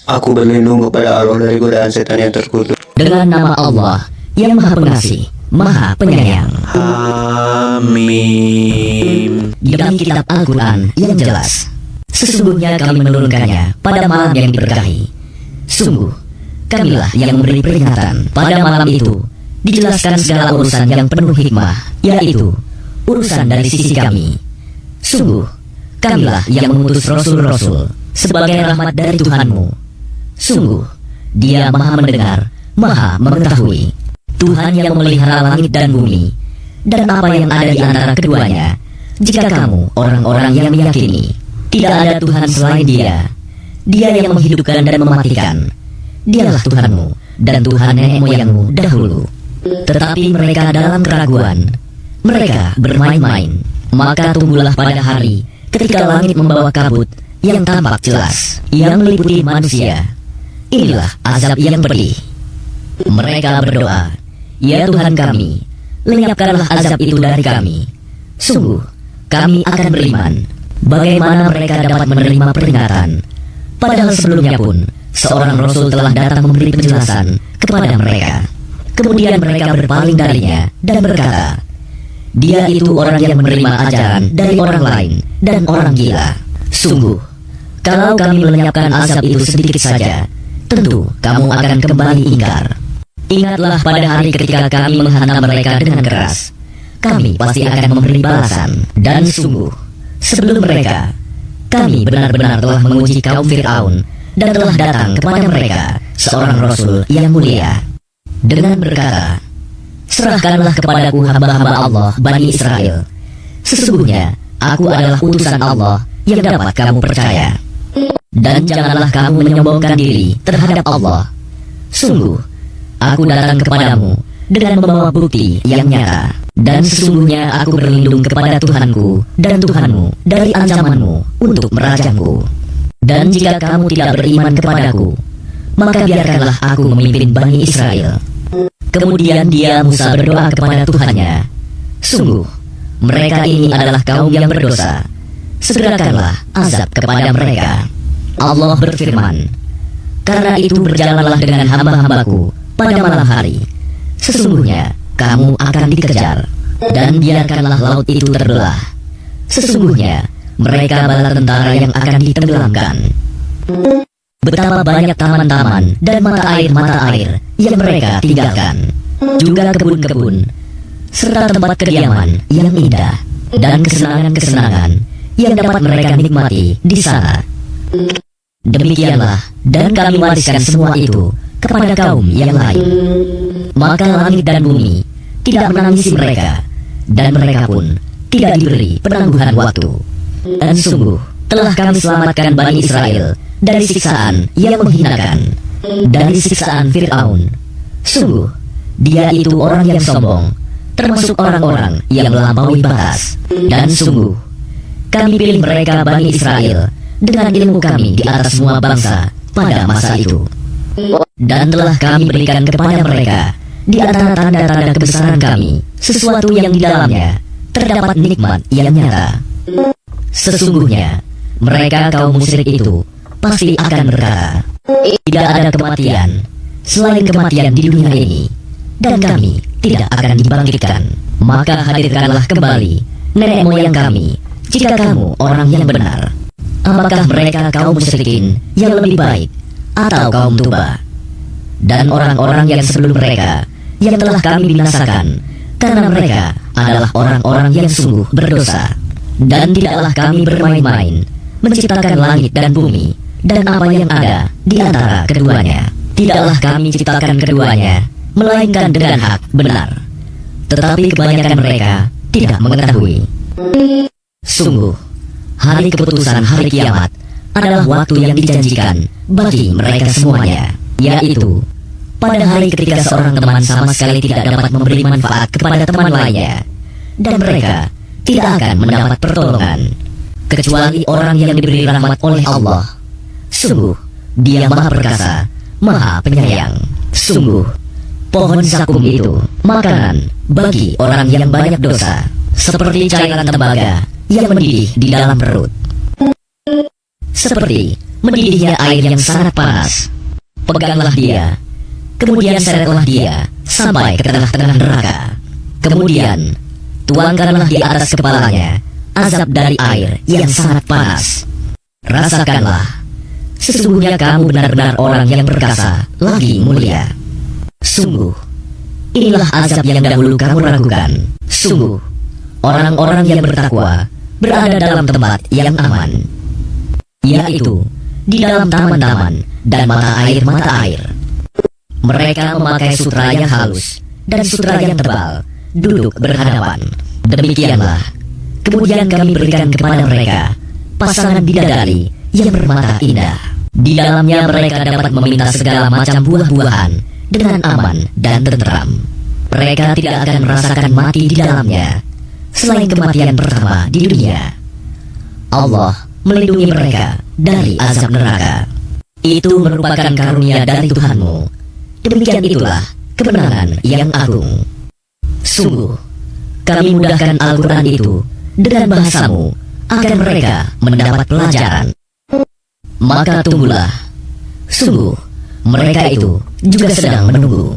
Aku berlindung kepada Allah dari godaan setan yang terkutuk. Dengan nama Allah yang Maha Pengasih, Maha Penyayang. Amin. Di dalam kitab Al-Quran yang jelas, sesungguhnya kami menurunkannya pada malam yang diberkahi. Sungguh, kamilah yang memberi peringatan. Pada malam itu dijelaskan segala urusan yang penuh hikmah, yaitu urusan dari sisi kami. Sungguh, kamilah yang mengutus Rasul-Rasul sebagai rahmat dari Tuhanmu. Sungguh, Dia Maha mendengar, Maha mengetahui. Tuhan yang memelihara langit dan bumi, dan apa yang ada di antara keduanya. Jika kamu orang-orang yang meyakini, tidak ada Tuhan selain Dia. Dia yang menghidupkan dan mematikan. Dialah Tuhanmu dan Tuhan nenek moyangmu dahulu. Tetapi mereka dalam keraguan. Mereka bermain-main. Maka tunggulah pada hari ketika langit membawa kabut yang tampak jelas, yang meliputi manusia. Inilah azab yang pedih. Mereka berdoa, "Ya Tuhan kami, lenyapkanlah azab itu dari kami." Sungguh, kami akan beriman. Bagaimana mereka dapat menerima peringatan, padahal sebelumnya pun seorang Rasul telah datang memberi penjelasan kepada mereka. Kemudian mereka berpaling darinya dan berkata, "Dia itu orang yang menerima ajaran dari orang lain dan orang gila." Sungguh, kalau kami melenyapkan azab itu sedikit saja, tentu kamu akan kembali ingkar. Ingatlah pada hari ketika kami menghantam mereka dengan keras. Kami pasti akan memberi balasan. Dan sungguh, sebelum mereka, kami benar-benar telah menguji kaum Fir'aun, dan telah datang kepada mereka seorang Rasul yang mulia dengan berkata, "Serahkanlah kepadaku hamba-hamba Allah Bani Israel. Sesungguhnya aku adalah utusan Allah yang dapat kamu percaya. Dan janganlah kamu menyombongkan diri terhadap Allah. Sungguh, aku datang kepadamu dengan membawa bukti yang nyata. Dan sesungguhnya aku berlindung kepada Tuhanku dan Tuhanmu dari ancamanmu untuk merajangku. Dan jika kamu tidak beriman kepadaku, maka biarkanlah aku memimpin Bani Israel." Kemudian Musa berdoa kepada Tuhannya, "Sungguh, mereka ini adalah kaum yang berdosa. Segerakanlah azab kepada mereka." Allah berfirman, "Karena itu berjalanlah dengan hamba-hambaku pada malam hari. Sesungguhnya kamu akan dikejar, dan biarkanlah laut itu terbelah. Sesungguhnya mereka bala tentara yang akan ditenggelamkan. Betapa banyak taman-taman dan mata air yang mereka tinggalkan, juga kebun-kebun, serta tempat kediaman yang indah, dan kesenangan-kesenangan yang dapat mereka nikmati di sana. Demikianlah, dan kami wariskan semua itu kepada kaum yang lain. Maka langit dan bumi tidak menangisi mereka, dan mereka pun tidak diberi penangguhan waktu. Dan sungguh, telah kami selamatkan Bani Israel dari siksaan yang menghinakan, dari siksaan Fir'aun. Sungguh, dia itu orang yang sombong, termasuk orang-orang yang melampaui batas. Dan sungguh, kami pilih mereka Bani Israel dengan ilmu kami di atas semua bangsa pada masa itu. Dan telah kami berikan kepada mereka di antara tanda-tanda kebesaran kami sesuatu yang di dalamnya terdapat nikmat yang nyata. Sesungguhnya mereka kaum musyrik itu pasti akan berkata, "Tidak ada kematian selain kematian di dunia ini, dan kami tidak akan dibangkitkan. Maka hadirkanlah kembali nenek moyang kami jika kamu orang yang benar." Apakah mereka kaum musyrikin yang lebih baik, atau kaum Tuba dan orang-orang yang sebelum mereka yang telah kami binasakan, karena mereka adalah orang-orang yang sungguh berdosa. Dan tidaklah kami bermain-main menciptakan langit dan bumi dan apa yang ada di antara keduanya. Tidaklah kami ciptakan keduanya melainkan dengan hak benar, tetapi kebanyakan mereka tidak mengetahui. Sungguh, hari keputusan hari kiamat adalah waktu yang dijanjikan bagi mereka semuanya, yaitu pada hari ketika seorang teman sama sekali tidak dapat memberi manfaat kepada teman lainnya, dan mereka tidak akan mendapat pertolongan kecuali orang yang diberi rahmat oleh Allah. Sungguh, Dia Maha Perkasa, Maha Penyayang. Sungguh, pohon zakum itu makanan bagi orang yang banyak dosa, seperti cairan tembaga yang mendidih di dalam perut. Seperti mendidihnya air yang sangat panas. Peganglah dia, kemudian seretlah dia sampai ke tengah-tengah neraka. Kemudian tuangkanlah di atas kepalanya azab dari air yang sangat panas. Rasakanlah, sesungguhnya kamu benar-benar orang yang perkasa lagi mulia. Sungguh, inilah azab yang dahulu kamu ragukan. Sungguh, orang-orang yang bertakwa berada dalam tempat yang aman, yaitu di dalam taman-taman dan mata air. Mereka memakai sutra yang halus dan sutra yang tebal, duduk berhadapan. Demikianlah, kemudian kami berikan kepada mereka pasangan bidadari yang bermata indah. Di dalamnya mereka dapat meminta segala macam buah-buahan dengan aman dan tentram. Mereka tidak akan merasakan mati di dalamnya selain kematian pertama di dunia. Allah melindungi mereka dari azab neraka. Itu merupakan karunia dari Tuhanmu. Demikian itulah kemenangan yang agung. Sungguh, kami mudahkan Al-Quran itu dengan bahasamu agar mereka mendapat pelajaran. Maka tunggulah. Sungguh, mereka itu juga sedang menunggu.